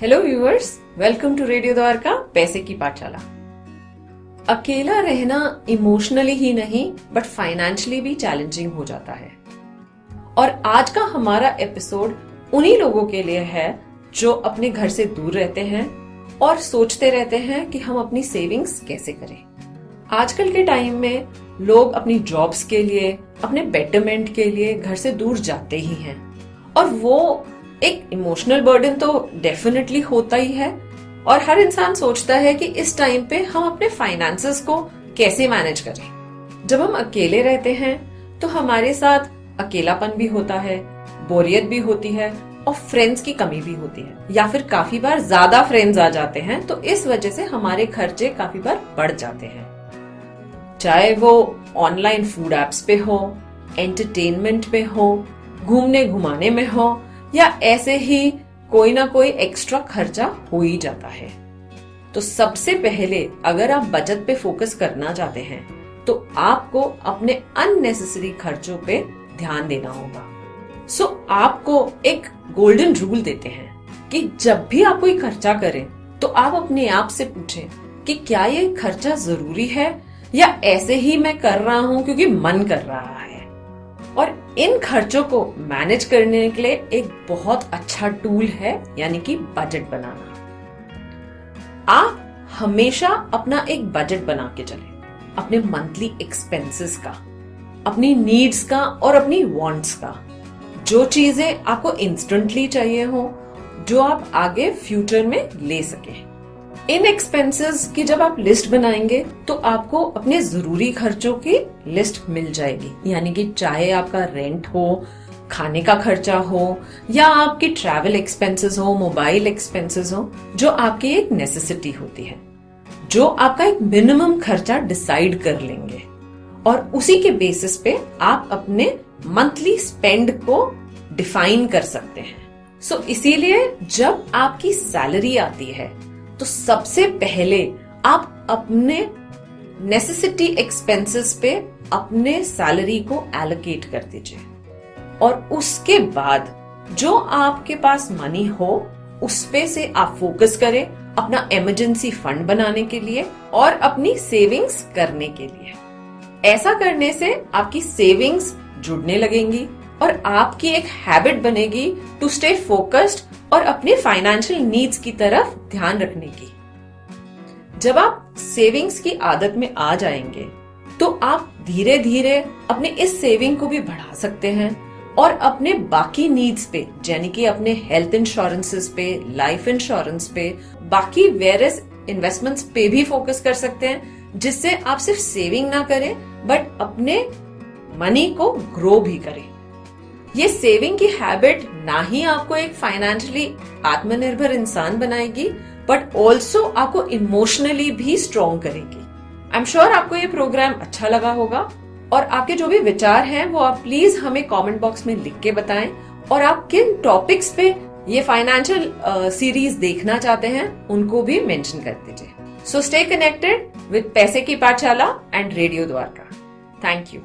Hello viewers, welcome to radio Dwarka पैसे की पाठशाला। अकेला रहना इमोशनली ही नहीं बट फाइनेंशियली भी चैलेंजिंग हो जाता है। और आज का हमारा एपिसोड उन्हीं लोगों के लिए है जो अपने घर से दूर रहते हैं और सोचते रहते हैं कि हम अपनी सेविंग्स कैसे करें। आजकल के टाइम में लोग अपनी जॉब्स के लिए, अपने बेटरमेंट के लिए घर से दूर जाते ही हैं और वो एक इमोशनल बर्डन तो डेफिनेटली होता ही है। और हर इंसान सोचता है कि इस टाइम पे हम अपने फाइनेंसेस को कैसे मैनेज करें। जब हम अकेले रहते हैं तो हमारे साथ अकेलापन भी होता है, बोरियत भी होती है और फ्रेंड्स की कमी भी होती है, या फिर काफी बार ज्यादा फ्रेंड्स आ जाते हैं तो इस वजह से हमारे खर्चे काफी बार बढ़ जाते हैं। चाहे वो ऑनलाइन फूड एप्स पे हो, एंटरटेनमेंट पे हो, घूमने घुमाने में हो, या ऐसे ही कोई ना कोई एक्स्ट्रा खर्चा हो ही जाता है। तो सबसे पहले अगर आप बचत पे फोकस करना चाहते हैं तो आपको अपने अननेसेसरी खर्चों पे ध्यान देना होगा। सो आपको एक गोल्डन रूल देते हैं कि जब भी आप कोई खर्चा करें तो आप अपने आप से पूछें कि क्या ये खर्चा जरूरी है या ऐसे ही मैं कर रहा हूं क्योंकि मन कर रहा है। और इन खर्चों को मैनेज करने के लिए एक बहुत अच्छा टूल है, यानी कि बजट बनाना। आप हमेशा अपना एक बजट बना के चलें, अपने मंथली एक्सपेंसेस का, अपनी नीड्स का और अपनी वांट्स का। जो चीजें आपको इंस्टेंटली चाहिए हो, जो आप आगे फ्यूचर में ले सके। इन एक्सपेंसेस की जब आप लिस्ट बनाएंगे तो आपको अपने जरूरी खर्चों की लिस्ट मिल जाएगी, यानी कि चाहे आपका रेंट हो, खाने का खर्चा हो, या आपकी ट्रैवल एक्सपेंसेस हो, मोबाइल एक्सपेंसेस हो, जो आपकी एक नेसेसिटी होती है, जो आपका एक मिनिमम खर्चा डिसाइड कर लेंगे और उसी के बेसिस पे आप अपने मंथली स्पेंड को डिफाइन कर सकते हैं। सो इसीलिए जब आपकी सैलरी आती है तो सबसे पहले आप अपने नेसेसिटी एक्सपेंसेस पे अपने सैलरी को एलोकेट कर दीजिए और उसके बाद जो आपके पास मनी हो उस पे से आप फोकस करें अपना इमरजेंसी फंड बनाने के लिए और अपनी सेविंग्स करने के लिए। ऐसा करने से आपकी सेविंग्स जुड़ने लगेंगी और आपकी एक हैबिट बनेगी टू स्टे फोकस्ड और अपने फाइनेंशियल नीड्स की तरफ ध्यान रखने की। जब आप सेविंग्स की आदत में आ जाएंगे तो आप धीरे धीरे अपने इस सेविंग को भी बढ़ा सकते हैं और अपने बाकी नीड्स पे, यानी कि अपने हेल्थ इंश्योरेंसेस पे, लाइफ इंश्योरेंस पे, बाकी वेरियस इन्वेस्टमेंट्स पे भी फोकस कर सकते हैं, जिससे आप सिर्फ सेविंग ना करें बट अपने मनी को ग्रो भी करें। ये सेविंग की हैबिट ना ही आपको एक फाइनेंशियली आत्मनिर्भर इंसान बनाएगी बट ऑल्सो आपको इमोशनली भी स्ट्रॉन्ग करेगी। आई एम श्योर आपको ये प्रोग्राम अच्छा लगा होगा और आपके जो भी विचार हैं वो आप प्लीज हमें कमेंट बॉक्स में लिख के बताएं और आप किन टॉपिक्स पे ये फाइनेंशियल सीरीज देखना चाहते हैं उनको भी मेंशन कर दीजिए। सो स्टे कनेक्टेड विद पैसे की पाठशाला and radio Dwarka. Thank you.